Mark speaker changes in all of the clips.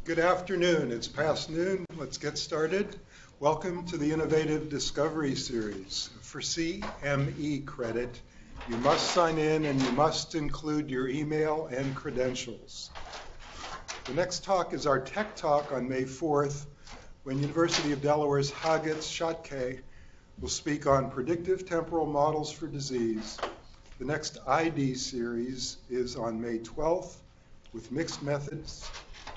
Speaker 1: Good afternoon. It's past noon. Let's get started. Welcome to the Innovative Discovery Series. For CME credit, you must sign in and you must include your email and credentials. The next talk is our Tech Talk on May 4th, when University of Delaware's Hagetz Schottke will speak on predictive temporal models for disease. The next ID series is on May 12th with mixed methods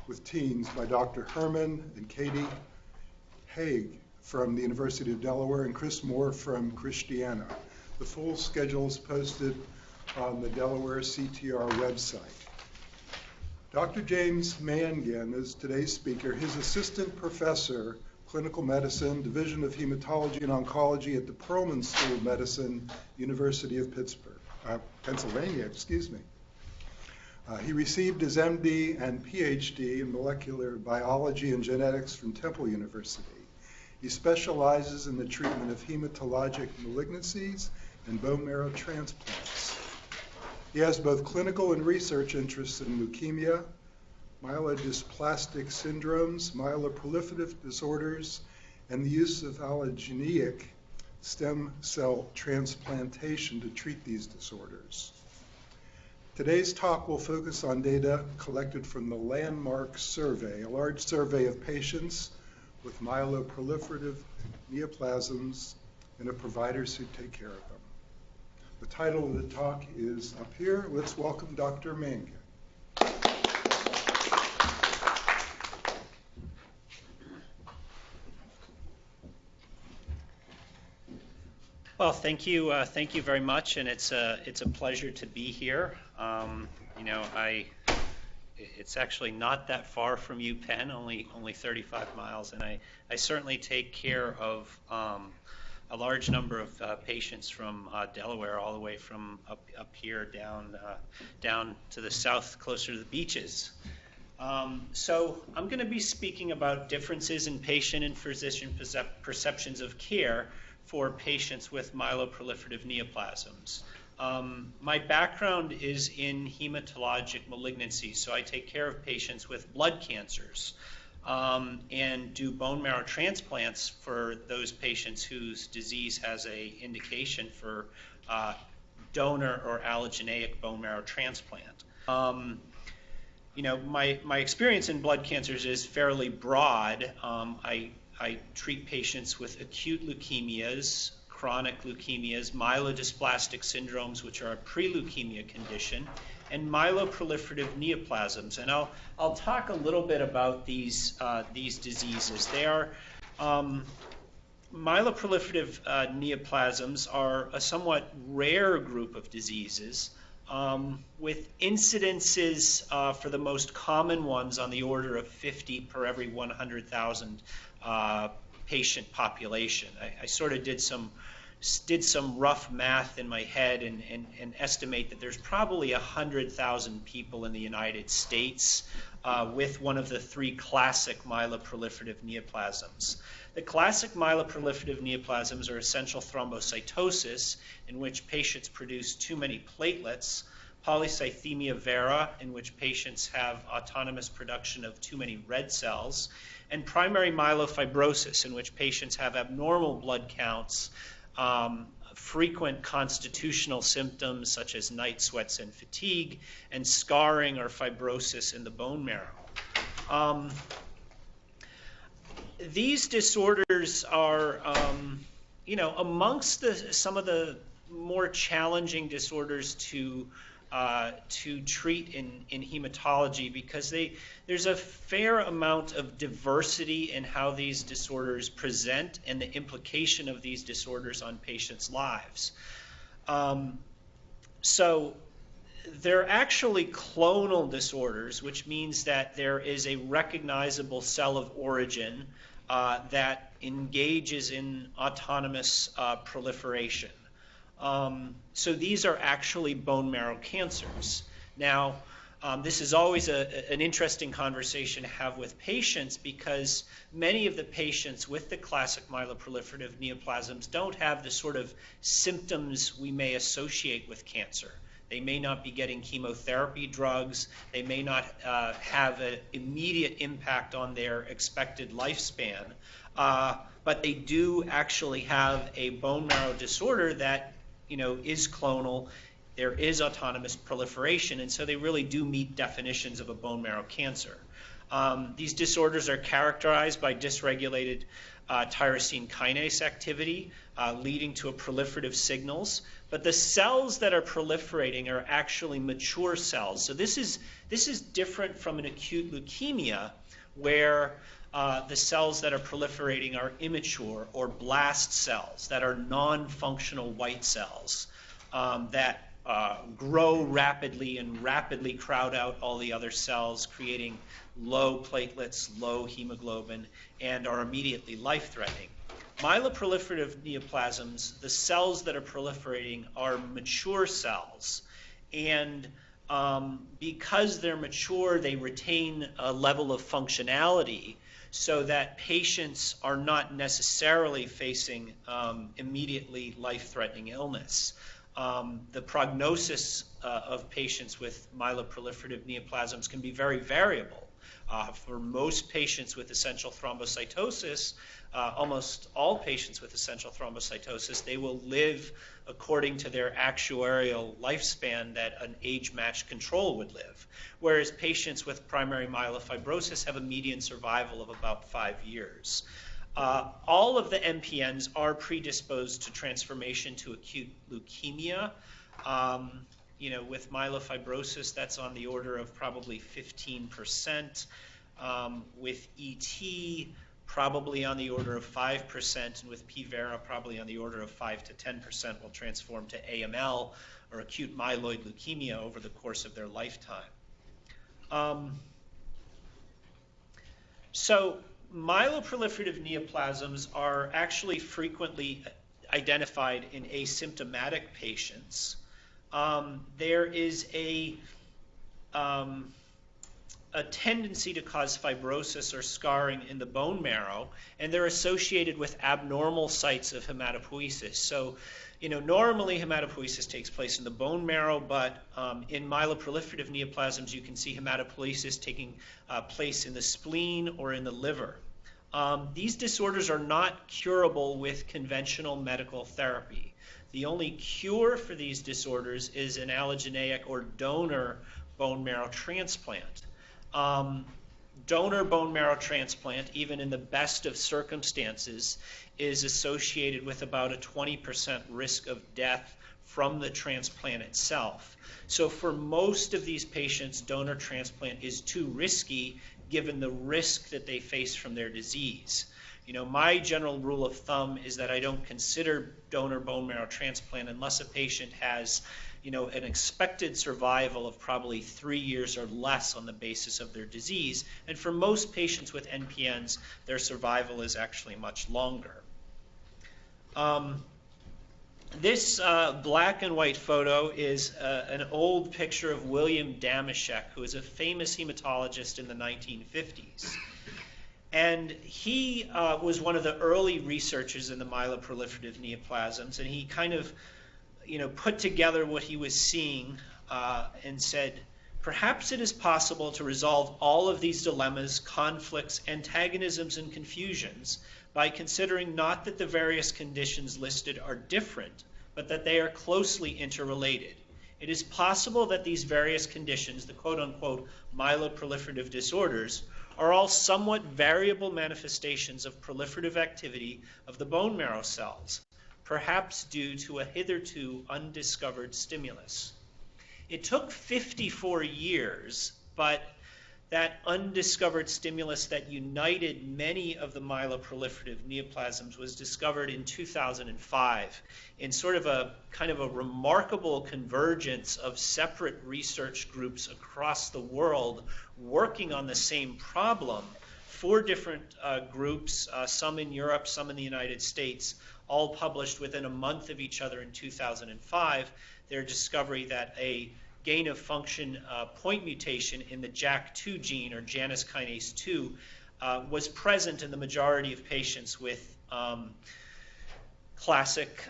Speaker 1: with teens by Dr. Herman and Katie Haig from the University of Delaware and Chris Moore from Christiana. The full schedule is posted on the Delaware CTR website. Dr. James Mangan is today's speaker. His assistant professor, clinical medicine, Division of Hematology and Oncology at the Perelman School of Medicine, University of Pennsylvania. He received his MD and PhD in molecular biology and genetics from Temple University. He specializes in the treatment of hematologic malignancies and bone marrow transplants. He has both clinical and research interests in leukemia, myelodysplastic syndromes, myeloproliferative disorders, and the use of allogeneic stem cell transplantation to treat these disorders. Today's talk will focus on data collected from the Landmark Survey, a large survey of patients with myeloproliferative neoplasms and of providers who take care of them. The title of the talk is up here. Let's welcome Dr. Mangan.
Speaker 2: Well, thank you very much, and it's a pleasure to be here. It's actually not that far from UPenn, only 35 miles, and I certainly take care of a large number of patients from Delaware, all the way from up here down to the south, closer to the beaches. So I'm going to be speaking about differences in patient and physician perceptions of care for patients with myeloproliferative neoplasms. My background is in hematologic malignancies, so I take care of patients with blood cancers and do bone marrow transplants for those patients whose disease has an indication for donor or allogeneic bone marrow transplant. My experience in blood cancers is fairly broad. I treat patients with acute leukemias, chronic leukemias, myelodysplastic syndromes, which are a pre-leukemia condition, and myeloproliferative neoplasms. And I'll talk a little bit about these diseases. They are myeloproliferative neoplasms are a somewhat rare group of diseases, with incidences for the most common ones on the order of 50 per every 100,000 patient population. I sort of did some rough math in my head and estimate that there's probably 100,000 people in the United States with one of the three classic myeloproliferative neoplasms. The classic myeloproliferative neoplasms are essential thrombocytosis, in which patients produce too many platelets, Polycythemia vera, in which patients have autonomous production of too many red cells, and primary myelofibrosis, in which patients have abnormal blood counts, frequent constitutional symptoms such as night sweats and fatigue, and scarring or fibrosis in the bone marrow. These disorders are, amongst some of the more challenging disorders to treat in hematology, because there's a fair amount of diversity in how these disorders present and the implication of these disorders on patients' lives. So they're actually clonal disorders, which means that there is a recognizable cell of origin that engages in autonomous proliferation. So these are actually bone marrow cancers. Now, this is always an interesting conversation to have with patients, because many of the patients with the classic myeloproliferative neoplasms don't have the sort of symptoms we may associate with cancer. They may not be getting chemotherapy drugs. They may not have an immediate impact on their expected lifespan. But they do actually have a bone marrow disorder that, is clonal. There is autonomous proliferation, and so they really do meet definitions of a bone marrow cancer. These disorders are characterized by dysregulated tyrosine kinase activity, leading to a proliferative signals. But the cells that are proliferating are actually mature cells. So this is different from an acute leukemia, where the cells that are proliferating are immature, or blast cells that are non-functional white cells that grow rapidly and rapidly crowd out all the other cells, creating low platelets, low hemoglobin, and are immediately life-threatening. Myeloproliferative neoplasms, the cells that are proliferating are mature cells, and because they're mature, they retain a level of functionality so that patients are not necessarily facing immediately life-threatening illness. The prognosis of patients with myeloproliferative neoplasms can be very variable. For most patients with essential thrombocytosis, almost all patients with essential thrombocytosis, they will live according to their actuarial lifespan that an age-matched control would live, whereas patients with primary myelofibrosis have a median survival of about 5 years. All of the MPNs are predisposed to transformation to acute leukemia. With myelofibrosis, that's on the order of probably 15%. With ET, probably on the order of 5%, and with vera, probably on the order of 5 to 10% will transform to AML, or acute myeloid leukemia, over the course of their lifetime. So myeloproliferative neoplasms are actually frequently identified in asymptomatic patients. There is a tendency to cause fibrosis or scarring in the bone marrow, and they're associated with abnormal sites of hematopoiesis. So, normally hematopoiesis takes place in the bone marrow, but in myeloproliferative neoplasms, you can see hematopoiesis taking place in the spleen or in the liver. These disorders are not curable with conventional medical therapy. The only cure for these disorders is an allogeneic or donor bone marrow transplant. Donor bone marrow transplant, even in the best of circumstances, is associated with about a 20% risk of death from the transplant itself. So for most of these patients, donor transplant is too risky given the risk that they face from their disease. My general rule of thumb is that I don't consider donor bone marrow transplant unless a patient has, an expected survival of probably 3 years or less on the basis of their disease. And for most patients with MPNs, their survival is actually much longer. This black and white photo is an old picture of William Damashek, who was a famous hematologist in the 1950s. And he was one of the early researchers in the myeloproliferative neoplasms, and he kind of, put together what he was seeing and said, perhaps it is possible to resolve all of these dilemmas, conflicts, antagonisms, and confusions by considering not that the various conditions listed are different, but that they are closely interrelated. It is possible that these various conditions, the quote-unquote myeloproliferative disorders, are all somewhat variable manifestations of proliferative activity of the bone marrow cells, perhaps due to a hitherto undiscovered stimulus. It took 54 years, but that undiscovered stimulus that united many of the myeloproliferative neoplasms was discovered in 2005 in sort of a kind of a remarkable convergence of separate research groups across the world working on the same problem. 4 different groups, some in Europe, some in the United States, all published within a month of each other in 2005, their discovery that a gain of function point mutation in the JAK2 gene, or Janus kinase 2, was present in the majority of patients with classic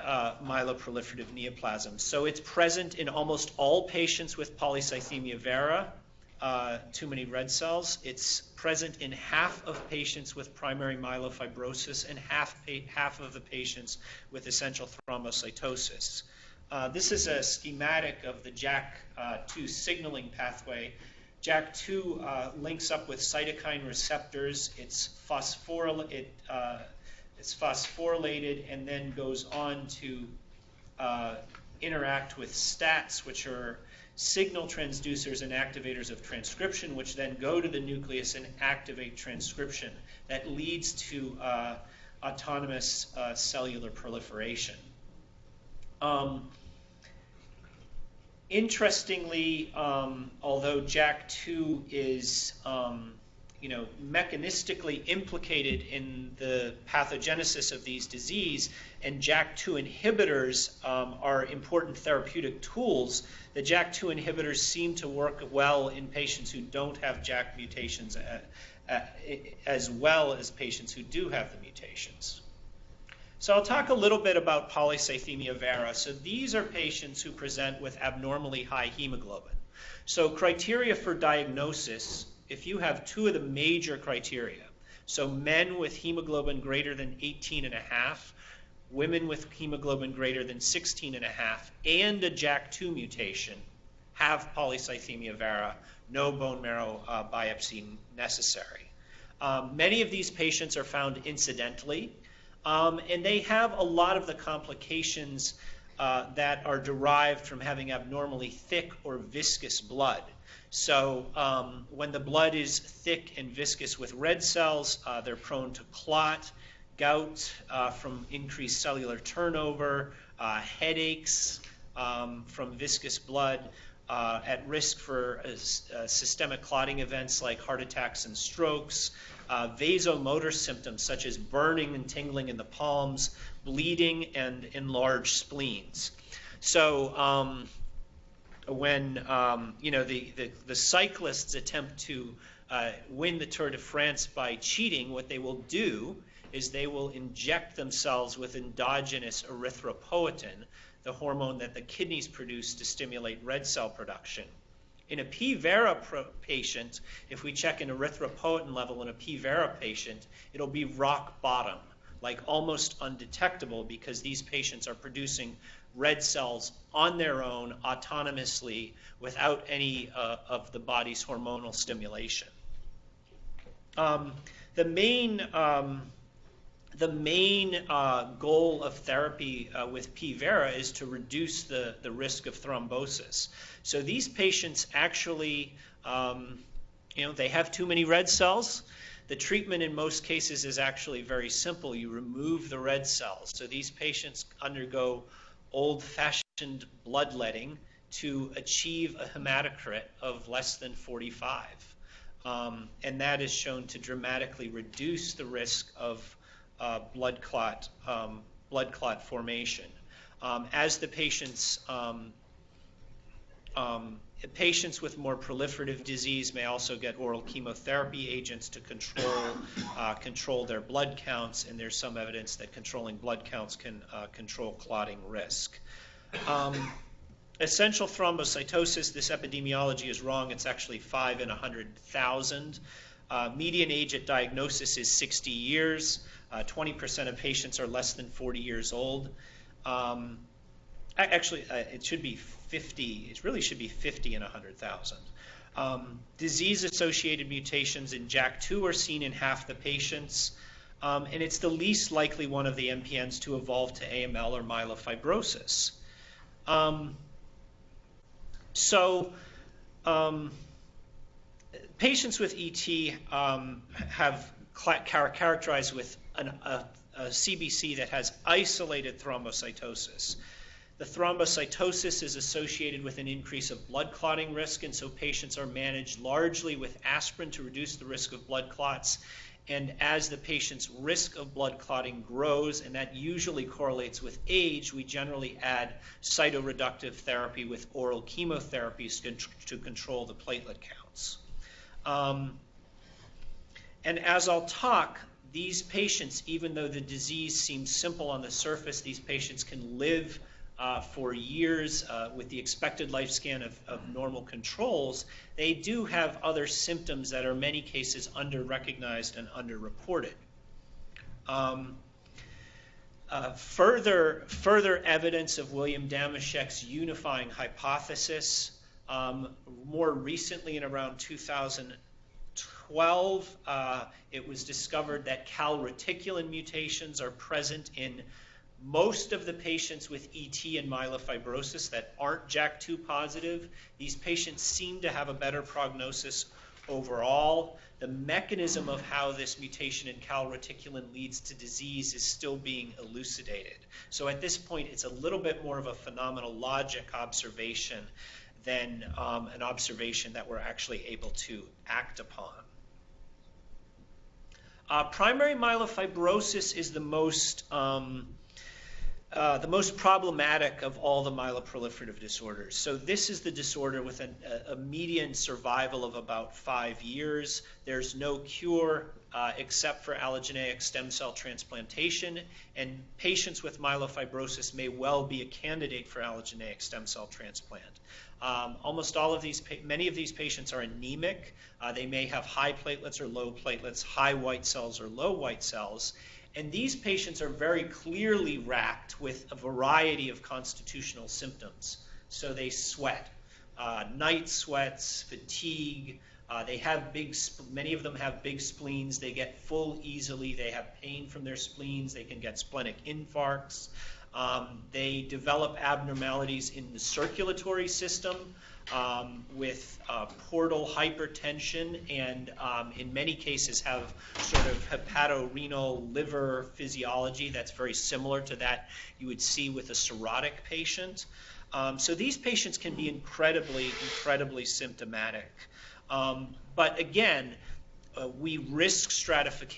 Speaker 2: myeloproliferative neoplasms. So it's present in almost all patients with polycythemia vera, too many red cells. It's present in half of patients with primary myelofibrosis and half of the patients with essential thrombocytosis. This is a schematic of the JAK2 signaling pathway. JAK2 links up with cytokine receptors. It's phosphorylated and then goes on to interact with STATs, which are signal transducers and activators of transcription, which then go to the nucleus and activate transcription. That leads to autonomous cellular proliferation. Interestingly, although JAK2 is mechanistically implicated in the pathogenesis of these disease, and JAK2 inhibitors are important therapeutic tools, the JAK2 inhibitors seem to work well in patients who don't have JAK mutations as well as patients who do have the mutations. So I'll talk a little bit about polycythemia vera. So these are patients who present with abnormally high hemoglobin. So criteria for diagnosis, if you have two of the major criteria, so men with hemoglobin greater than 18.5, women with hemoglobin greater than 16.5, and a JAK2 mutation, have polycythemia vera, no bone marrow biopsy necessary. Many of these patients are found incidentally, and they have a lot of the complications that are derived from having abnormally thick or viscous blood. So when the blood is thick and viscous with red cells, they're prone to clot, gout from increased cellular turnover, headaches from viscous blood, at risk for systemic clotting events like heart attacks and strokes, vasomotor symptoms such as burning and tingling in the palms, bleeding, and enlarged spleens. So when the cyclists attempt to win the Tour de France by cheating, what they will do is they will inject themselves with endogenous erythropoietin, the hormone that the kidneys produce to stimulate red cell production. In a P vera patient, if we check an erythropoietin level in a P vera patient, it'll be rock bottom, like almost undetectable, because these patients are producing red cells on their own autonomously without any of the body's hormonal stimulation. The main goal of therapy with P vera is to reduce the risk of thrombosis. So these patients actually, they have too many red cells. The treatment in most cases is actually very simple. You remove the red cells. So these patients undergo old-fashioned bloodletting to achieve a hematocrit of less than 45. And that is shown to dramatically reduce the risk of blood clot formation. As the patients with more proliferative disease may also get oral chemotherapy agents to control their blood counts, and there's some evidence that controlling blood counts can control clotting risk. Essential thrombocytosis, this epidemiology is wrong. It's actually 5 in 100,000. Median age at diagnosis is 60 years. 20% of patients are less than 40 years old. Actually, it should be 50. It really should be 50 in 100,000. Disease-associated mutations in JAK2 are seen in half the patients, and it's the least likely one of the MPNs to evolve to AML or myelofibrosis. Patients with ET have characterized with a CBC that has isolated thrombocytosis. The thrombocytosis is associated with an increase of blood clotting risk, and so patients are managed largely with aspirin to reduce the risk of blood clots. And as the patient's risk of blood clotting grows, and that usually correlates with age, we generally add cytoreductive therapy with oral chemotherapies to control the platelet counts. And as I'll talk, these patients, even though the disease seems simple on the surface, these patients can live for years with the expected lifespan of normal controls. They do have other symptoms that are in many cases under-recognized and under-reported. Further evidence of William Damaszek's unifying hypothesis. More recently, in around 2012, it was discovered that calreticulin mutations are present in most of the patients with ET and myelofibrosis that aren't JAK2 positive. These patients seem to have a better prognosis overall. The mechanism of how this mutation in calreticulin leads to disease is still being elucidated. So at this point, it's a little bit more of a phenomenologic observation than an observation that we're actually able to act upon. Primary myelofibrosis is the most problematic of all the myeloproliferative disorders. So this is the disorder with a median survival of about 5 years. There's no cure except for allogeneic stem cell transplantation, and patients with myelofibrosis may well be a candidate for allogeneic stem cell transplant. Many of these patients are anemic. They may have high platelets or low platelets, high white cells or low white cells. And these patients are very clearly racked with a variety of constitutional symptoms. So they sweat, night sweats, fatigue. Many of them have big spleens. They get full easily. They have pain from their spleens. They can get splenic infarcts. They develop abnormalities in the circulatory system with portal hypertension, and in many cases have sort of hepatorenal liver physiology that's very similar to that you would see with a cirrhotic patient. So these patients can be incredibly symptomatic. But again, we risk stratify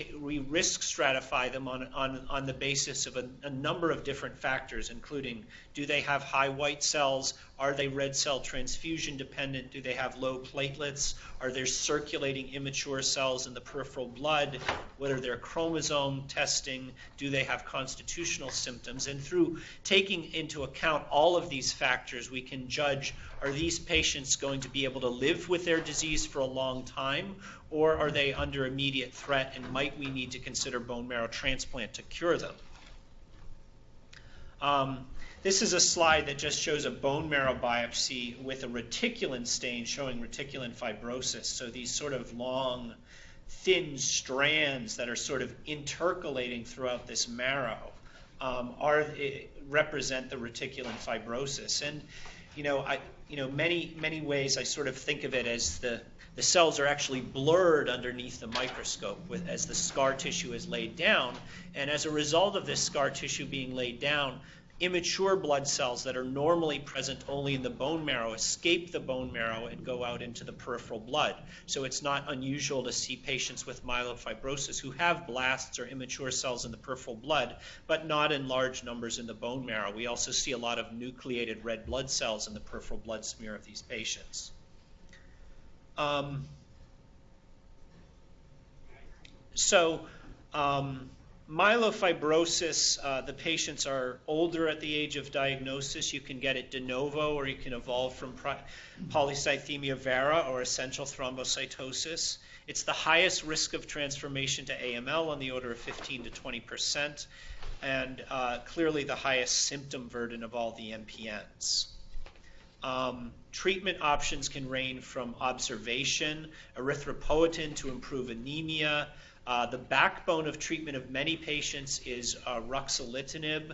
Speaker 2: them on the basis of a number of different factors, including, do they have high white cells? Are they red cell transfusion dependent? Do they have low platelets? Are there circulating immature cells in the peripheral blood? What are their chromosome testing? Do they have constitutional symptoms? And through taking into account all of these factors, we can judge, are these patients going to be able to live with their disease for a long time, or are they under immediate threat, and might we need to consider bone marrow transplant to cure them? This is a slide that just shows a bone marrow biopsy with a reticulin stain showing reticulin fibrosis. So these sort of long, thin strands that are sort of intercalating throughout this marrow represent the reticulin fibrosis. And many ways I sort of think of it as the cells are actually blurred underneath the microscope as the scar tissue is laid down. And as a result of this scar tissue being laid down, immature blood cells that are normally present only in the bone marrow escape the bone marrow and go out into the peripheral blood. So it's not unusual to see patients with myelofibrosis who have blasts or immature cells in the peripheral blood, but not in large numbers in the bone marrow. We also see a lot of nucleated red blood cells in the peripheral blood smear of these patients. Myelofibrosis, the patients are older at the age of diagnosis. You can get it de novo, or you can evolve from polycythemia vera or essential thrombocytosis. It's the highest risk of transformation to AML, on the order of 15 to 20%, and clearly the highest symptom burden of all the MPNs. Treatment options can range from observation, erythropoietin to improve anemia. The backbone of treatment of many patients is ruxolitinib,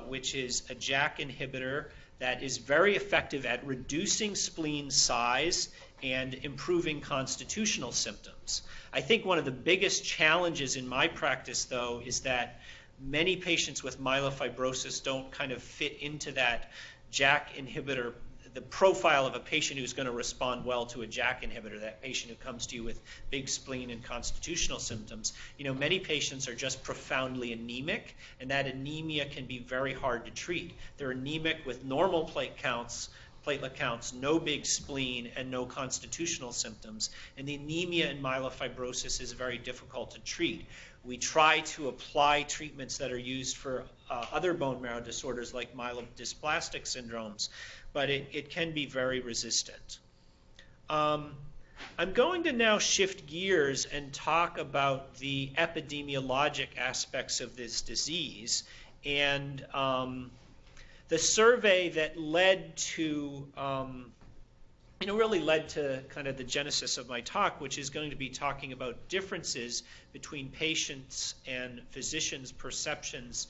Speaker 2: which is a JAK inhibitor that is very effective at reducing spleen size and improving constitutional symptoms. I think one of the biggest challenges in my practice, though, is that many patients with myelofibrosis don't kind of fit into that JAK inhibitor, the profile of a patient who's going to respond well to a JAK inhibitor, that patient who comes to you with big spleen and constitutional symptoms. Many patients are just profoundly anemic, and that anemia can be very hard to treat. They're anemic with normal platelet platelet counts, no big spleen, and no constitutional symptoms. And the anemia in myelofibrosis is very difficult to treat. We try to apply treatments that are used for other bone marrow disorders like myelodysplastic syndromes, but it can be very resistant. I'm going to now shift gears and talk about the epidemiologic aspects of this disease, and the survey that led to, really led to kind of the genesis of my talk, which is going to be talking about differences between patients and physicians' perceptions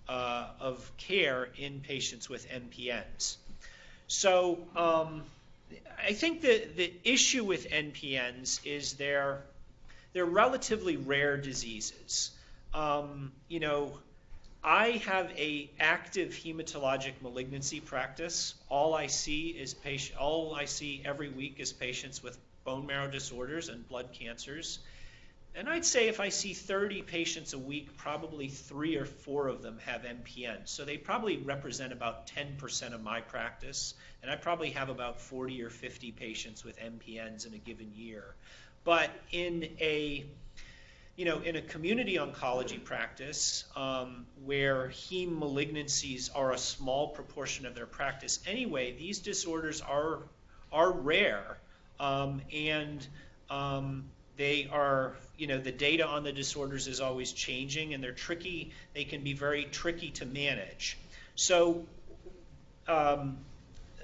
Speaker 2: of care in patients with MPNs. So I think the issue with MPNs is they're relatively rare diseases. I have a active hematologic malignancy practice. All I see every week is patients with bone marrow disorders and blood cancers. And I'd say if I see 30 patients a week, probably 3 or 4 of them have MPNs. So they probably represent about 10% of my practice. And I probably have about 40 or 50 patients with MPNs in a given year. But in a community oncology practice where heme malignancies are a small proportion of their practice anyway, these disorders are rare, and they are, the data on the disorders is always changing, and they're tricky. They can be very tricky to manage. So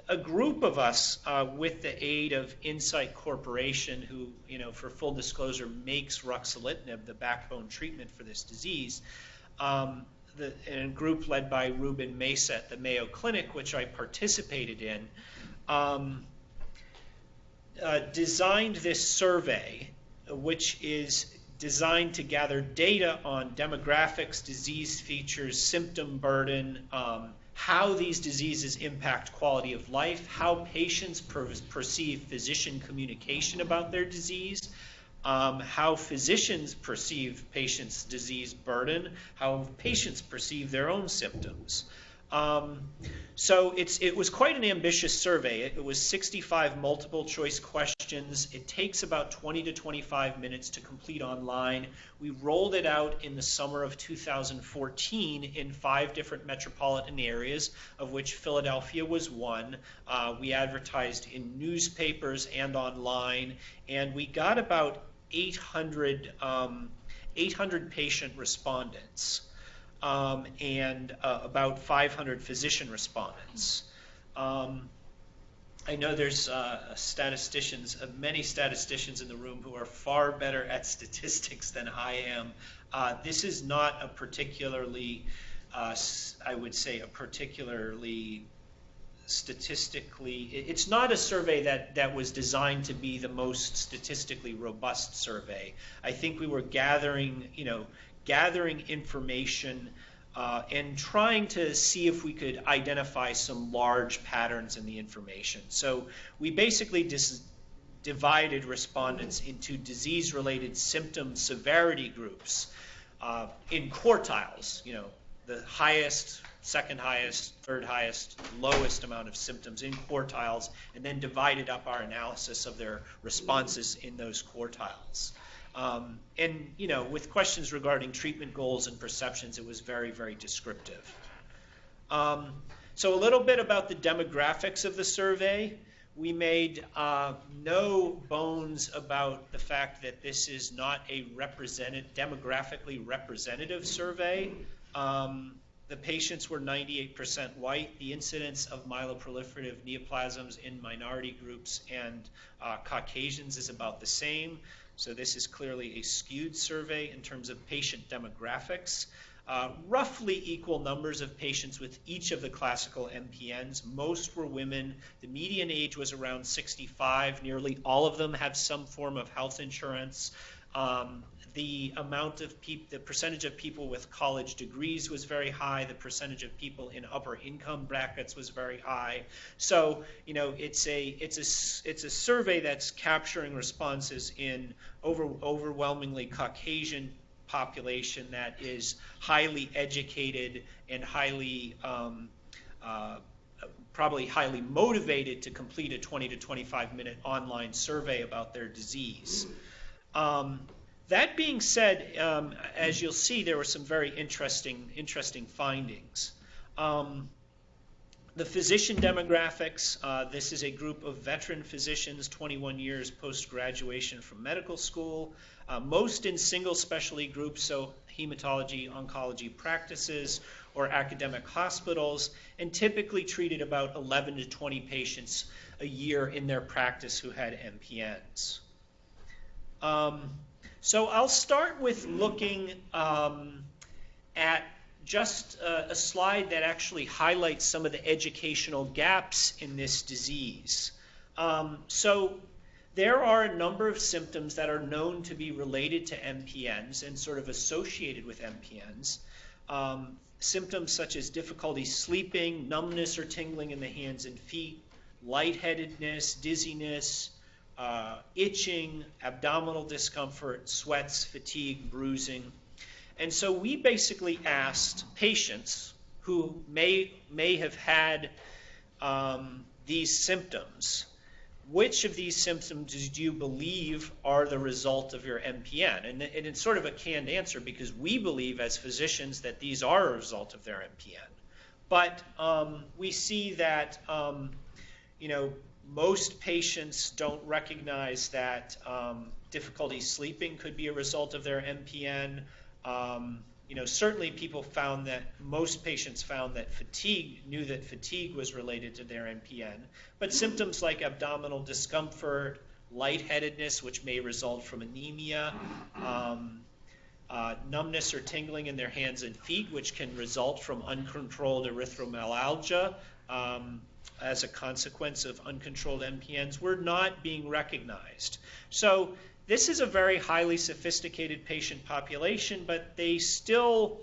Speaker 2: a group of us, with the aid of Insight Corporation, who, for full disclosure, makes ruxolitinib, the backbone treatment for this disease, and a group led by Ruben Mesa at the Mayo Clinic, which I participated in, designed this survey, which is designed to gather data on demographics, disease features, symptom burden, how these diseases impact quality of life, how patients perceive physician communication about their disease, how physicians perceive patients' disease burden, how patients perceive their own symptoms. So it was quite an ambitious survey. It was 65 multiple choice questions. It takes about 20 to 25 minutes to complete online. We rolled it out in the summer of 2014 in 5 different metropolitan areas, of which Philadelphia was one. We advertised in newspapers and online, and we got about 800 patient respondents. And about 500 physician respondents. I know there's many statisticians in the room who are far better at statistics than I am. This is not a particularly, I would say, statistically, it's not a survey that was designed to be the most statistically robust survey. I think we were gathering information and trying to see if we could identify some large patterns in the information. So we basically divided respondents into disease-related symptom severity groups in quartiles, the highest, second highest, third highest, lowest amount of symptoms in quartiles, and then divided up our analysis of their responses in those quartiles. And with questions regarding treatment goals and perceptions, it was very, very descriptive. So a little bit about the demographics of the survey. We made no bones about the fact that this is not a demographically representative survey. The patients were 98% white. The incidence of myeloproliferative neoplasms in minority groups and Caucasians is about the same. So this is clearly a skewed survey in terms of patient demographics. Roughly equal numbers of patients with each of the classical MPNs. Most were women. The median age was around 65. Nearly all of them have some form of health insurance. The percentage of people with college degrees was very high. The percentage of people in upper income brackets was very high. So, it's a survey that's capturing responses in overwhelmingly Caucasian population that is highly educated and highly probably highly motivated to complete a 20 to 25-minute online survey about their disease. That being said, as you'll see, there were some very interesting findings. The physician demographics, this is a group of veteran physicians, 21 years post-graduation from medical school, most in single specialty groups, so hematology, oncology practices, or academic hospitals, and typically treated about 11 to 20 patients a year in their practice who had MPNs. So I'll start with looking at just a slide that actually highlights some of the educational gaps in this disease. So there are a number of symptoms that are known to be related to MPNs and sort of associated with MPNs. Symptoms such as difficulty sleeping, numbness or tingling in the hands and feet, lightheadedness, dizziness, itching, abdominal discomfort, sweats, fatigue, bruising. And so we basically asked patients who may have had these symptoms, which of these symptoms do you believe are the result of your MPN? And it's sort of a canned answer because we believe as physicians that these are a result of their MPN. But we see that most patients don't recognize that difficulty sleeping could be a result of their MPN. Certainly most patients found that knew that fatigue was related to their MPN, but symptoms like abdominal discomfort, lightheadedness, which may result from anemia, numbness or tingling in their hands and feet, which can result from uncontrolled erythromelalgia as a consequence of uncontrolled MPNs, were not being recognized. So this is a very highly sophisticated patient population, but they still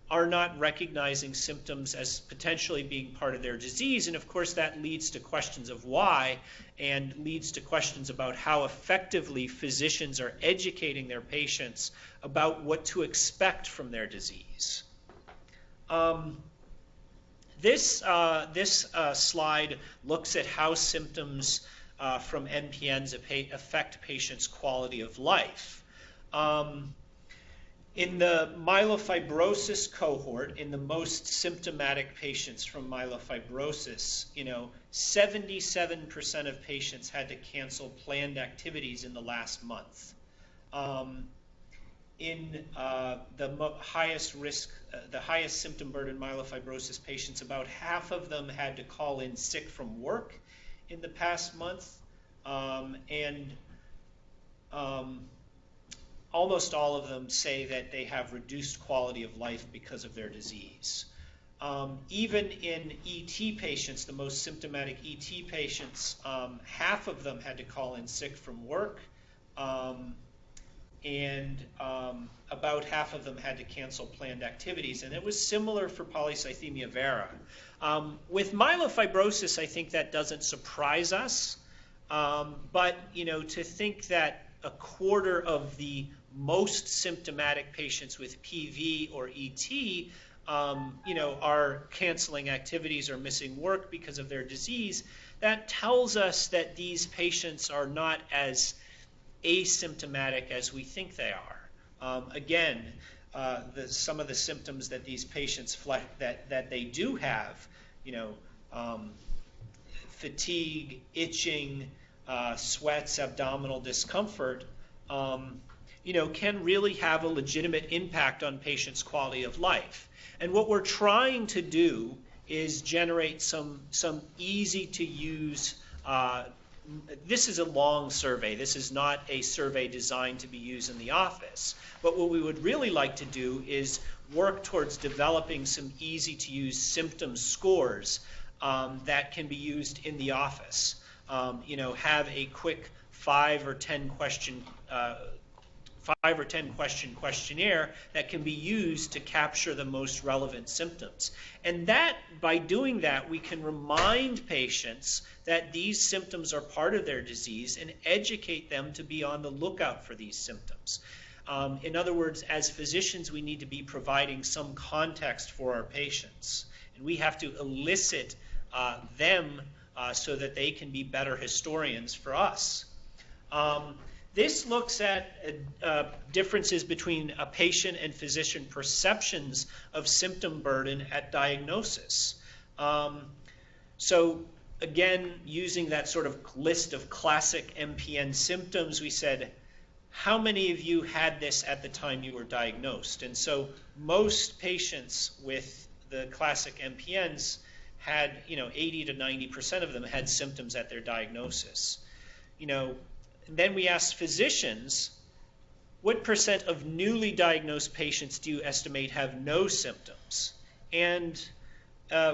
Speaker 2: are not recognizing symptoms as potentially being part of their disease. And of course, that leads to questions of why and leads to questions about how effectively physicians are educating their patients about what to expect from their disease. This slide looks at how symptoms from MPNs affect patients' quality of life. In the myelofibrosis cohort, in the most symptomatic patients from myelofibrosis, 77% of patients had to cancel planned activities in the last month. In the highest risk, the highest symptom burden myelofibrosis patients, about half of them had to call in sick from work in the past month, and almost all of them say that they have reduced quality of life because of their disease. Even in ET patients, the most symptomatic ET patients, half of them had to call in sick from work, and about half of them had to cancel planned activities. And it was similar for polycythemia vera. With myelofibrosis, I think that doesn't surprise us. But to think that a quarter of the most symptomatic patients with PV or ET, are canceling activities or missing work because of their disease, that tells us that these patients are not as asymptomatic as we think they are. Again, some of the symptoms that these patients that they do have, fatigue, itching, sweats, abdominal discomfort, can really have a legitimate impact on patients' quality of life. And what we're trying to do is generate some easy to use. This is a long survey. This is not a survey designed to be used in the office. But what we would really like to do is work towards developing some easy to use symptom scores that can be used in the office. Have a quick 5 or 10 question questionnaire that can be used to capture the most relevant symptoms. And that, by doing that, we can remind patients that these symptoms are part of their disease and educate them to be on the lookout for these symptoms. In other words, as physicians, we need to be providing some context for our patients. And we have to elicit them so that they can be better historians for us. This looks at differences between a patient and physician perceptions of symptom burden at diagnosis. So again, using that sort of list of classic MPN symptoms, we said, how many of you had this at the time you were diagnosed? And so most patients with the classic MPNs had, 80 to 90% of them had symptoms at their diagnosis. Then we asked physicians, what percent of newly diagnosed patients do you estimate have no symptoms? And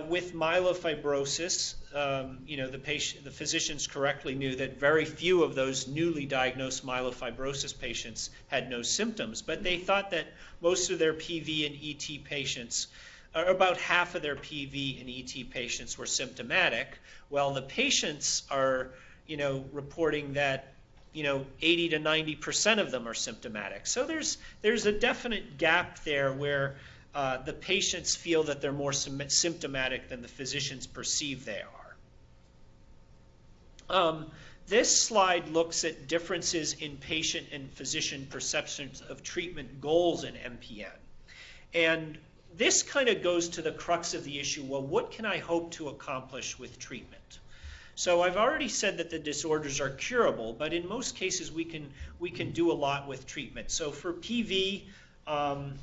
Speaker 2: with myelofibrosis, the physicians correctly knew that very few of those newly diagnosed myelofibrosis patients had no symptoms, but they thought that most of their PV and ET patients, or about half of their PV and ET patients, were symptomatic. Well, the patients are, reporting that 80 to 90% of them are symptomatic. So there's a definite gap there where the patients feel that they're more symptomatic than the physicians perceive they are. This slide looks at differences in patient and physician perceptions of treatment goals in MPN. And this kind of goes to the crux of the issue. Well, what can I hope to accomplish with treatment? So I've already said that the disorders are curable, but in most cases we can do a lot with treatment. So for PV, the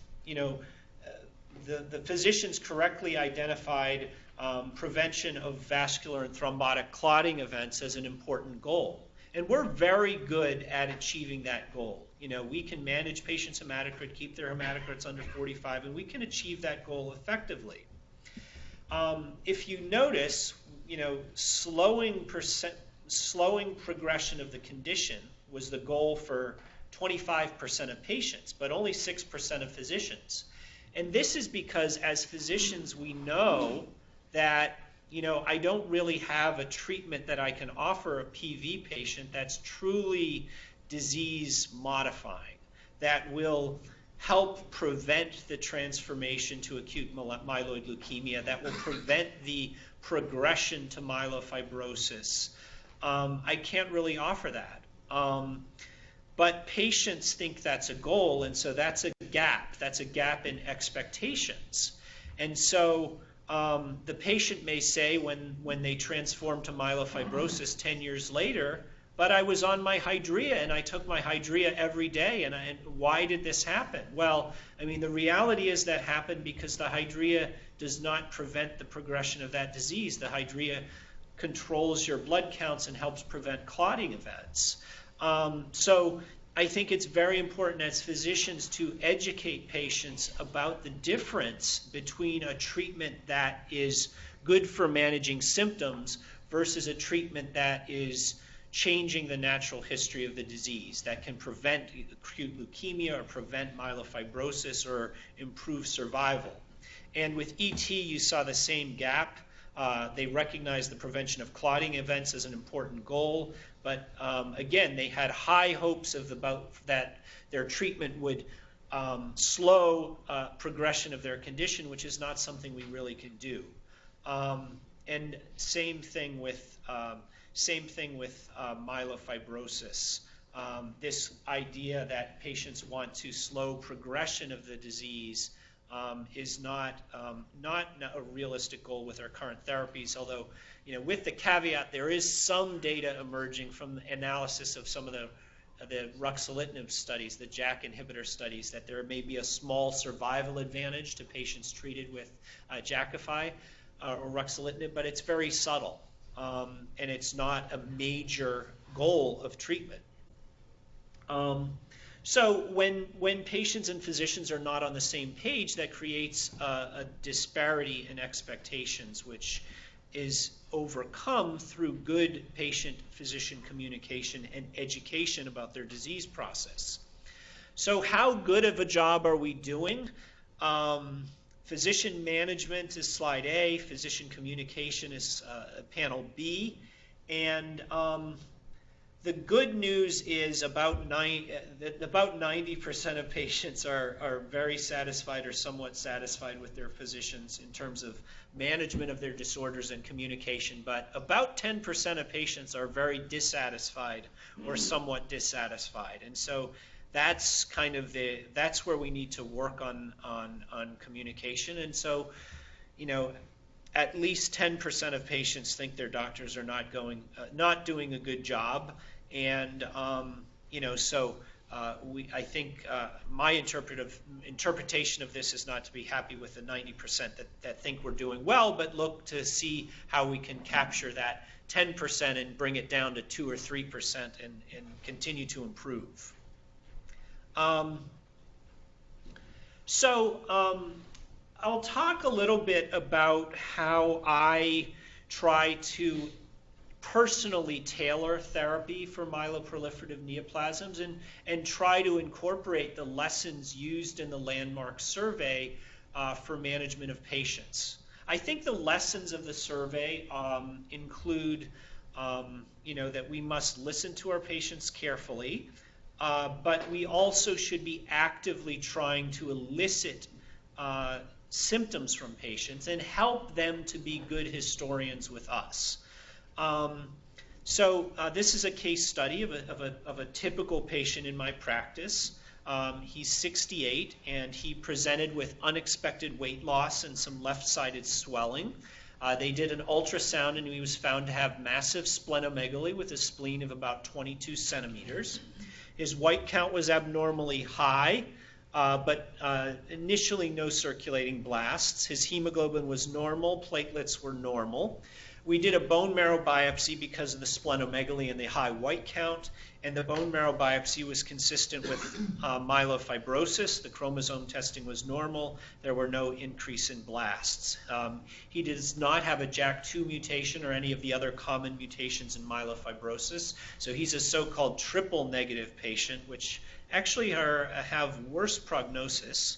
Speaker 2: physicians correctly identified prevention of vascular and thrombotic clotting events as an important goal. And we're very good at achieving that goal. We can manage patients' hematocrit, keep their hematocrits under 45, and we can achieve that goal effectively. If you notice, slowing progression of the condition was the goal for 25% of patients, but only 6% of physicians. And this is because as physicians, we know that, I don't really have a treatment that I can offer a PV patient that's truly disease modifying, that will help prevent the transformation to acute myeloid leukemia, that will prevent the progression to myelofibrosis. I can't really offer that. But patients think that's a goal, and so that's a gap. That's a gap in expectations. And so the patient may say when they transform to myelofibrosis 10 years later, but I was on my Hydrea and I took my Hydrea every day, and why did this happen? Well, the reality is that happened because the Hydrea does not prevent the progression of that disease. The Hydrea controls your blood counts and helps prevent clotting events. So I think it's very important as physicians to educate patients about the difference between a treatment that is good for managing symptoms versus a treatment that is changing the natural history of the disease, that can prevent acute leukemia or prevent myelofibrosis or improve survival. And with ET, you saw the same gap. They recognized the prevention of clotting events as an important goal, but again, they had high hopes about that their treatment would slow progression of their condition, which is not something we really can do. And same thing with myelofibrosis. This idea that patients want to slow progression of the disease is not a realistic goal with our current therapies, although with the caveat there is some data emerging from the analysis of some of the ruxolitinib studies, the JAK inhibitor studies, that there may be a small survival advantage to patients treated with Jakafi or ruxolitinib, but it's very subtle, and it's not a major goal of treatment. So when patients and physicians are not on the same page, that creates a disparity in expectations, which is overcome through good patient-physician communication and education about their disease process. So how good of a job are we doing? Physician management is slide A, physician communication is panel B, and The good news is about 90% of patients are very satisfied or somewhat satisfied with their physicians in terms of management of their disorders and communication, but about 10% of patients are very dissatisfied or somewhat dissatisfied. And so that's kind of that's where we need to work on communication. And so, you know, at least 10% of patients think their doctors are not doing a good job, and you know, so I think my interpretation of this is not to be happy with the 90% that think we're doing well, but look to see how we can capture that 10% and bring it down to 2 or 3% and continue to improve. I'll talk a little bit about how I try to personally tailor therapy for myeloproliferative neoplasms and try to incorporate the lessons used in the landmark survey for management of patients. I think the lessons of the survey include you know, that we must listen to our patients carefully, but we also should be actively trying to elicit symptoms from patients and help them to be good historians with us. This is a case study of a typical patient in my practice. He's 68 and he presented with unexpected weight loss and some left-sided swelling. They did an ultrasound and he was found to have massive splenomegaly with a spleen of about 22 centimeters. His white count was abnormally high, but initially no circulating blasts. His hemoglobin was normal, platelets were normal. We did a bone marrow biopsy because of the splenomegaly and the high white count, and the bone marrow biopsy was consistent with myelofibrosis. The chromosome testing was normal. There were no increase in blasts. He does not have a JAK2 mutation or any of the other common mutations in myelofibrosis, so he's a so-called triple negative patient, which actually have worse prognosis.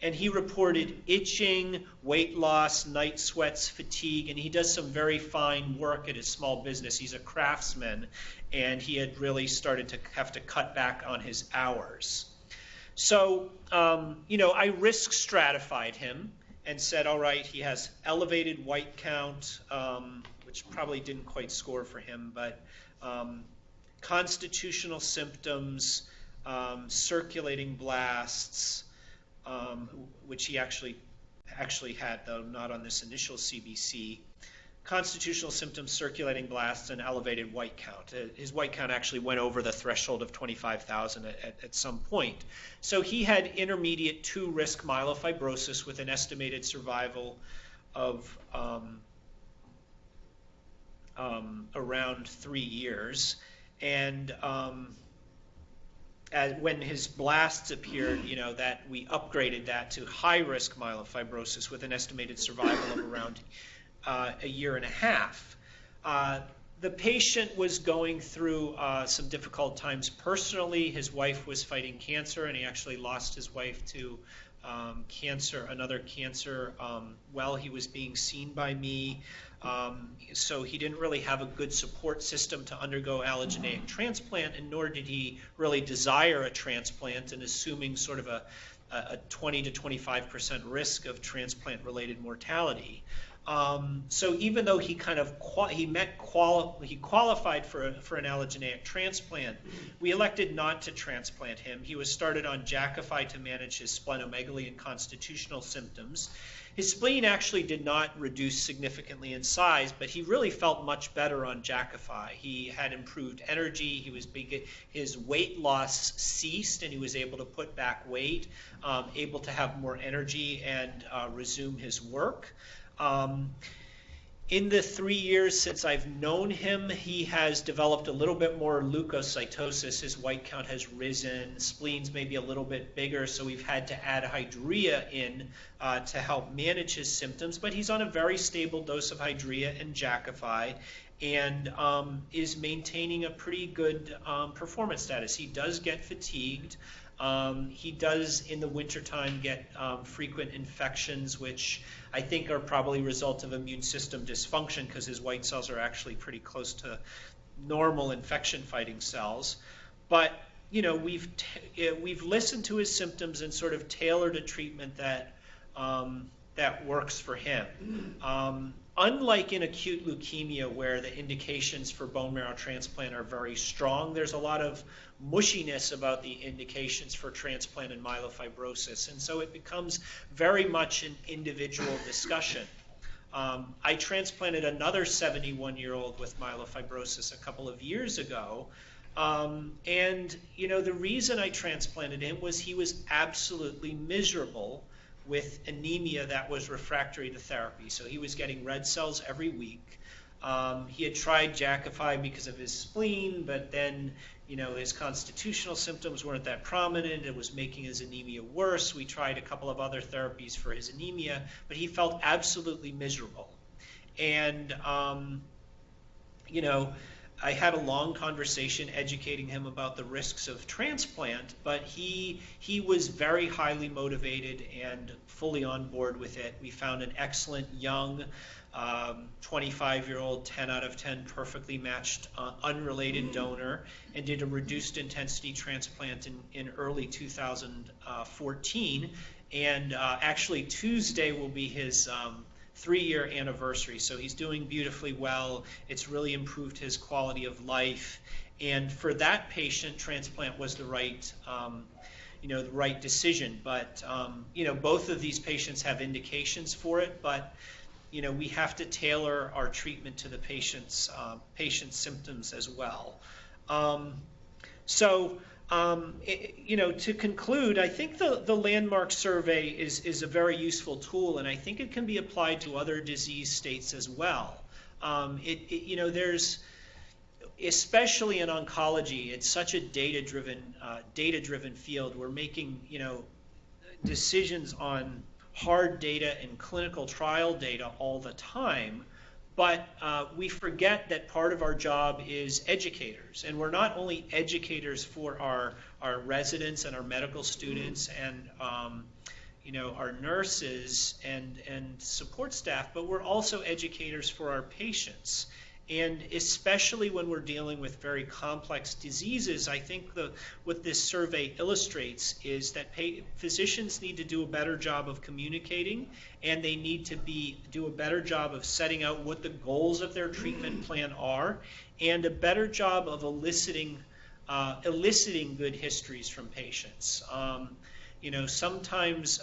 Speaker 2: And he reported itching, weight loss, night sweats, fatigue, and he does some very fine work at his small business. He's a craftsman, and he had really started to have to cut back on his hours. So, you know, I risk stratified him and said, all right, he has elevated white count, which probably didn't quite score for him, but constitutional symptoms, circulating blasts, which he actually had, though not on this initial CBC. Constitutional symptoms, circulating blasts, and elevated white count. His white count actually went over the threshold of 25,000 at some point. So he had intermediate 2 risk myelofibrosis with an estimated survival of around 3 years. And when his blasts appeared, you know, that we upgraded that to high-risk myelofibrosis with an estimated survival of around a year and a half. The patient was going through some difficult times personally. His wife was fighting cancer, and he actually lost his wife to another cancer, while he was being seen by me. So he didn't really have a good support system to undergo allogeneic transplant, and nor did he really desire a transplant, and assuming sort of a 20 to 25% risk of transplant-related mortality. So even though he kind of qualified for an allogeneic transplant, we elected not to transplant him. He was started on Jakafi to manage his splenomegaly and constitutional symptoms. His spleen actually did not reduce significantly in size, but he really felt much better on Jakafi. He had improved energy. His weight loss ceased, and he was able to put back weight, able to have more energy and resume his work. In the 3 years since I've known him, he has developed a little bit more leukocytosis. His white count has risen. Spleen's maybe a little bit bigger, so we've had to add hydrea in to help manage his symptoms. But he's on a very stable dose of hydrea and Jakafi, and is maintaining a pretty good performance status. He does get fatigued. He does, in the wintertime, get frequent infections, which I think are probably a result of immune system dysfunction, because his white cells are actually pretty close to normal infection-fighting cells. But we've listened to his symptoms and sort of tailored a treatment that that works for him. Unlike in acute leukemia, where the indications for bone marrow transplant are very strong, there's a lot of mushiness about the indications for transplant in myelofibrosis, and so it becomes very much an individual discussion. I transplanted another 71-year-old with myelofibrosis a couple of years ago, and the reason I transplanted him was he was absolutely miserable with anemia that was refractory to therapy. So he was getting red cells every week. He had tried Jakafi because of his spleen, but then his constitutional symptoms weren't that prominent. It was making his anemia worse. We tried a couple of other therapies for his anemia, but he felt absolutely miserable. And I had a long conversation educating him about the risks of transplant, but he was very highly motivated and fully on board with it. We found an excellent young 25-year-old, 10 out of 10 perfectly matched unrelated donor, and did a reduced intensity transplant in early 2014. And actually Tuesday will be his 3-year anniversary, so he's doing beautifully well. It's really improved his quality of life, and for that patient, transplant was the right, the right decision. But both of these patients have indications for it, but we have to tailor our treatment to the patient's symptoms as well. To conclude, I think the landmark survey is a very useful tool, and I think it can be applied to other disease states as well. There's, especially in oncology, it's such a data-driven field. We're making decisions on hard data and clinical trial data all the time. But we forget that part of our job is educators. And we're not only educators for our residents and our medical students and our nurses and support staff, but we're also educators for our patients. And especially when we're dealing with very complex diseases, I think what this survey illustrates is that physicians need to do a better job of communicating, and they need to do a better job of setting out what the goals of their treatment plan are, and a better job of eliciting good histories from patients. Sometimes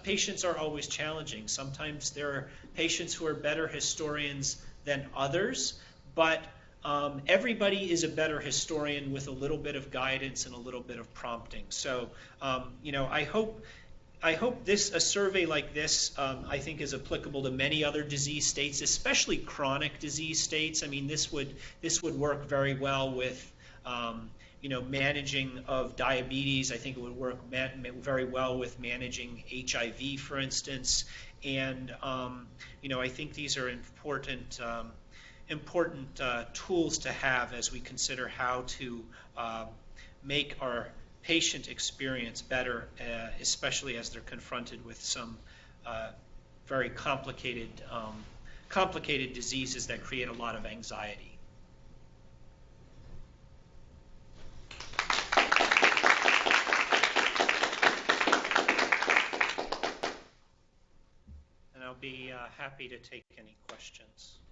Speaker 2: patients are always challenging. Sometimes there are patients who are better historians than others, but everybody is a better historian with a little bit of guidance and a little bit of prompting. So, I hope a survey like this, I think, is applicable to many other disease states, especially chronic disease states. I mean, this would work very well with managing of diabetes. I think it would work very well with managing HIV, for instance. And I think these are important tools to have as we consider how to make our patient experience better, especially as they're confronted with some very complicated diseases that create a lot of anxiety. I'll be happy to take any questions.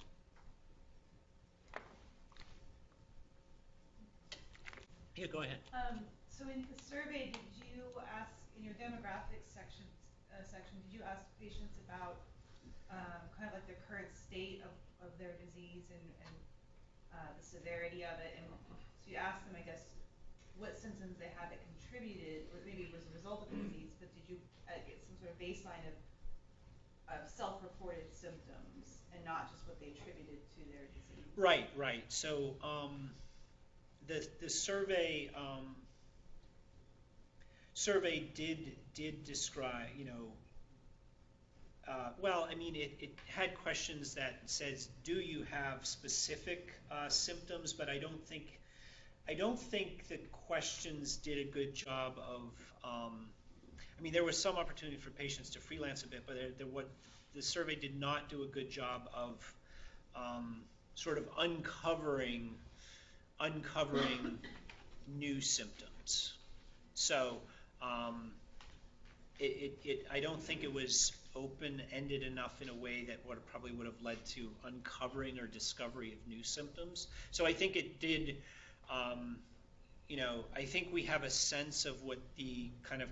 Speaker 2: Yeah, go ahead.
Speaker 3: So in the survey, did you ask, in your demographics section, did you ask patients about kind of like the current state of their disease and the severity of it? And so you asked them, I guess, what symptoms they had that contributed, or maybe it was a result of the disease, but did you get some sort of baseline of self-reported symptoms and not just what they attributed to their disease?
Speaker 2: Right. So the survey did describe, well, I mean, it had questions that says, do you have specific symptoms? But I don't think the questions did a good job of. I mean, there was some opportunity for patients to freelance a bit, but the survey did not do a good job of sort of uncovering new symptoms. So I don't think it was open-ended enough in a way that probably would have led to uncovering or discovery of new symptoms. So I think it did, I think we have a sense of what the kind of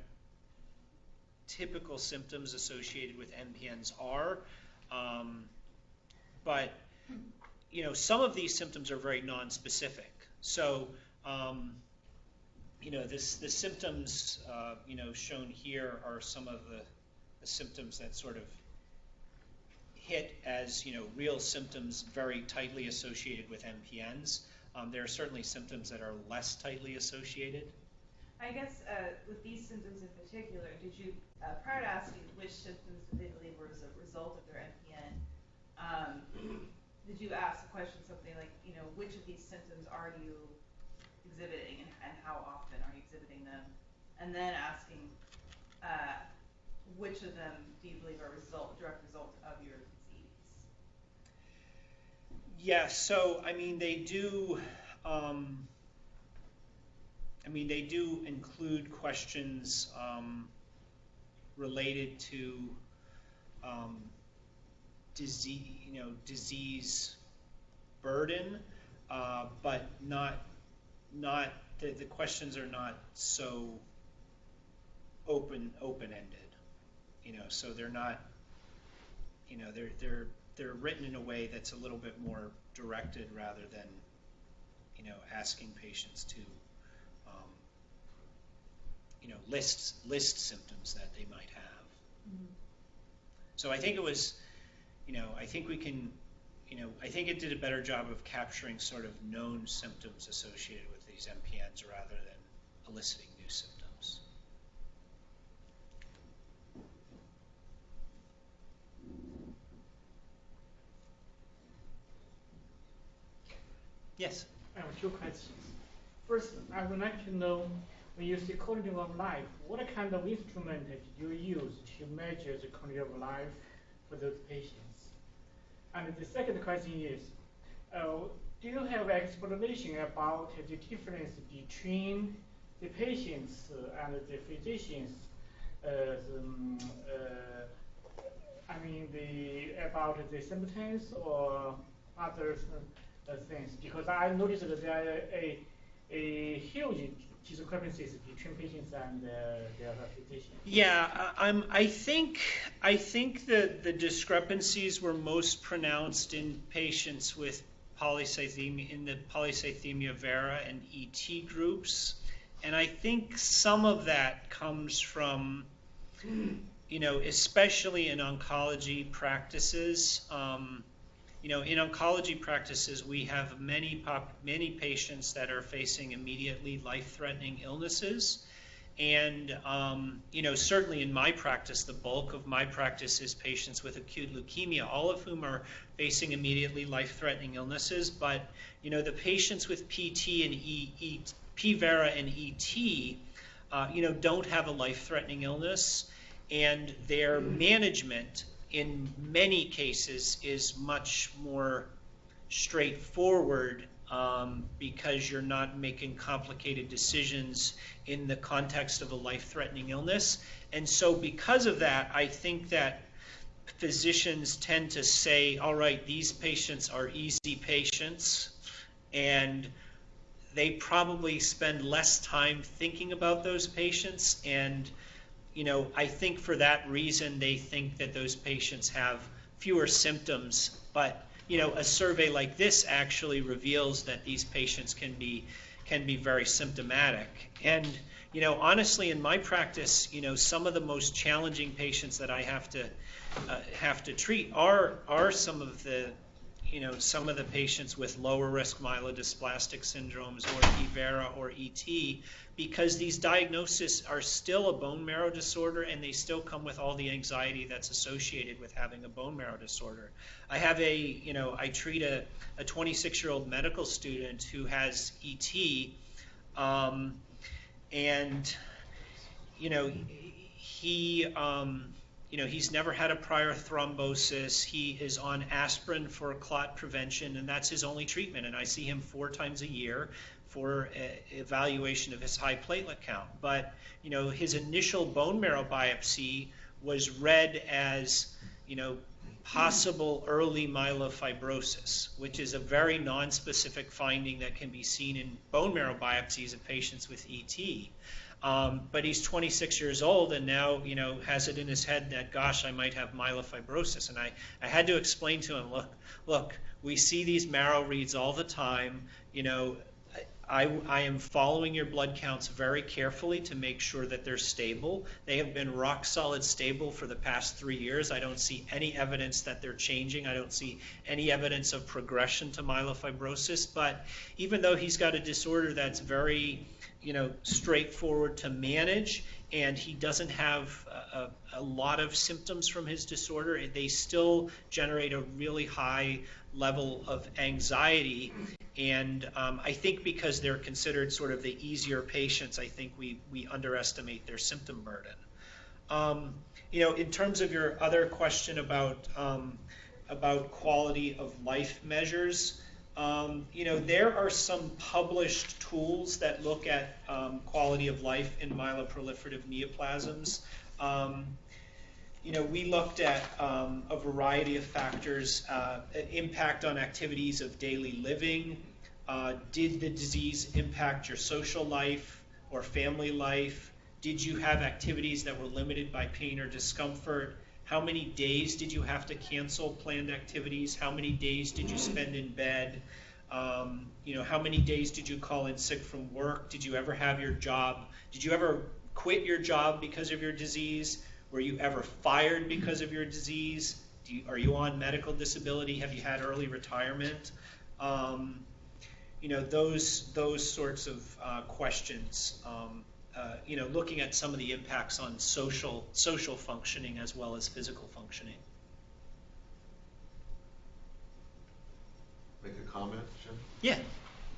Speaker 2: typical symptoms associated with MPNs are, but some of these symptoms are very nonspecific. So the symptoms shown here are some of the symptoms that sort of hit as real symptoms very tightly associated with MPNs. There are certainly symptoms that are less tightly associated.
Speaker 3: I guess with these symptoms in particular, did you, prior to asking which symptoms did they believe were as a result of their MPN, did you ask a question something like, which of these symptoms are you exhibiting and how often are you exhibiting them? And then asking which of them do you believe are direct result of your disease?
Speaker 2: Yeah, so they do. They do include questions related to disease burden, but not the questions are not so open-ended. So they're not. They're written in a way that's a little bit more directed rather than asking patients to list symptoms that they might have.
Speaker 3: Mm-hmm.
Speaker 2: So I think it was, I think we can, I think it did a better job of capturing sort of known symptoms associated with these MPNs rather than eliciting new symptoms. Yes?
Speaker 4: I have two questions. First, I would like to know, when you say quality of life, what kind of instrument did you use to measure the quality of life for those patients? And the second question is, do you have explanation about the difference between the patients and the physicians? About the symptoms or other things? Because I noticed that there are a huge discrepancies between patients and their physicians.
Speaker 2: Yeah, I think the discrepancies were most pronounced in patients with polycythemia, in the Polycythemia vera and ET groups, and I think some of that comes from, especially in oncology practices. In oncology practices, we have many patients that are facing immediately life-threatening illnesses. And, certainly in my practice, the bulk of my practice is patients with acute leukemia, all of whom are facing immediately life-threatening illnesses. But, the patients with PT and P-vera and ET, don't have a life-threatening illness, and their management in many cases is much more straightforward because you're not making complicated decisions in the context of a life-threatening illness. And so because of that, I think that physicians tend to say, all right, these patients are easy patients, and they probably spend less time thinking about those patients. And I think for that reason, they think that those patients have fewer symptoms. But, a survey like this actually reveals that these patients can be very symptomatic. And, honestly, in my practice, some of the most challenging patients that I have to treat are some of the patients with lower risk myelodysplastic syndromes or P-vera or ET, because these diagnoses are still a bone marrow disorder and they still come with all the anxiety that's associated with having a bone marrow disorder. I have I treat a 26-year-old medical student who has ET, and he He's never had a prior thrombosis. He is on aspirin for clot prevention, and that's his only treatment. And I see him 4 times a year for evaluation of his high platelet count. But, his initial bone marrow biopsy was read as, possible early myelofibrosis, which is a very nonspecific finding that can be seen in bone marrow biopsies of patients with ET. But he's 26 years old and now, has it in his head that, gosh, I might have myelofibrosis. And I had to explain to him, look, we see these marrow reads all the time. I am following your blood counts very carefully to make sure that they're stable. They have been rock solid stable for the past 3 years. I don't see any evidence that they're changing. I don't see any evidence of progression to myelofibrosis. But even though he's got a disorder that's very, straightforward to manage, and he doesn't have a lot of symptoms from his disorder, they still generate a really high level of anxiety. And I think because they're considered sort of the easier patients, I think we underestimate their symptom burden. In terms of your other question about quality of life measures, there are some published tools that look at quality of life in myeloproliferative neoplasms. We looked at a variety of factors, impact on activities of daily living. Did the disease impact your social life or family life? Did you have activities that were limited by pain or discomfort? How many days did you have to cancel planned activities? How many days did you spend in bed? How many days did you call in sick from work? Did you ever have your job? Did you ever quit your job because of your disease? Were you ever fired because of your disease? Are you on medical disability? Have you had early retirement? Those sorts of questions. Looking at some of the impacts on social functioning as well as physical functioning.
Speaker 5: Make a comment, Jim?
Speaker 2: Yeah.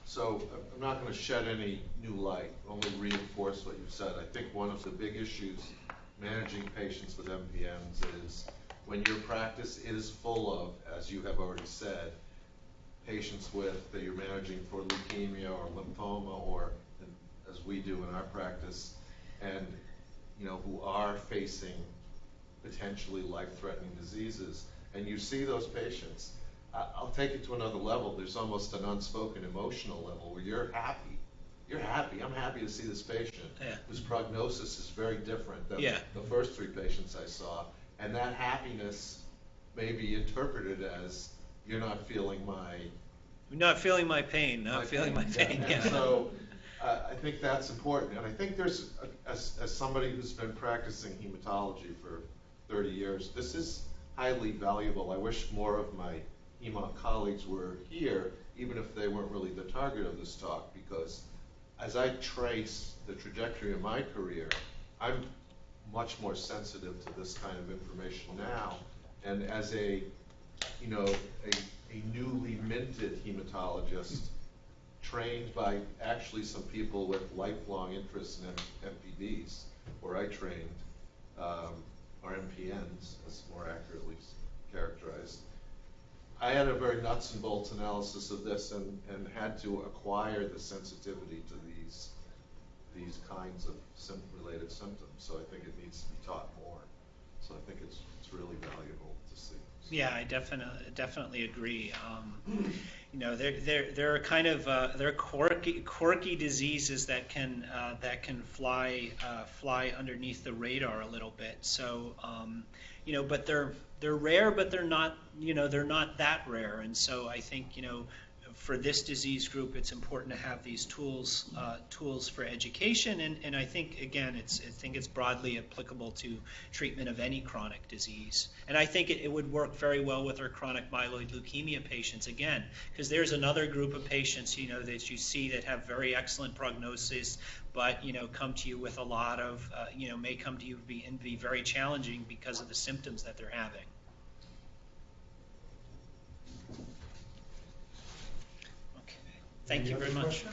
Speaker 5: So I'm not going to shed any new light, only reinforce what you've said. I think one of the big issues managing patients with MPNs is when your practice is full of, as you have already said, patients that you're managing for leukemia or lymphoma, or as we do in our practice, and who are facing potentially life-threatening diseases, and you see those patients, I'll take it to another level. There's almost an unspoken emotional level where you're happy. You're happy. I'm happy to see this patient whose prognosis is very different than the first 3 patients I saw, and that happiness may be interpreted as you're not feeling my
Speaker 2: pain, not feeling my pain. Yeah.
Speaker 5: So I think that's important, and I think there's, as somebody who's been practicing hematology for 30 years, this is highly valuable. I wish more of my hemonc colleagues were here, even if they weren't really the target of this talk, because as I trace the trajectory of my career, I'm much more sensitive to this kind of information now, and as a newly minted hematologist, trained by actually some people with lifelong interest in MPDs, where I trained, or MPNs, as more accurately characterized. I had a very nuts and bolts analysis of this and had to acquire the sensitivity to these kinds of related symptoms. So I think it needs to be taught more. So I think it's really valuable to see.
Speaker 2: Yeah, I definitely agree. There are kind of there are quirky diseases that can fly underneath the radar a little bit. So but they're rare, but they're not they're not that rare. And so I think for this disease group, it's important to have these tools for education, and I think again it's broadly applicable to treatment of any chronic disease. And I think it would work very well with our chronic myeloid leukemia patients again, because there's another group of patients that you see that have very excellent prognosis, but come to you with a lot of may come to you and be very challenging because of the symptoms that they're having.
Speaker 1: Thank you very much.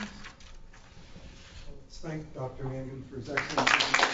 Speaker 6: Let's thank Dr. Mangan for his excellent presentation.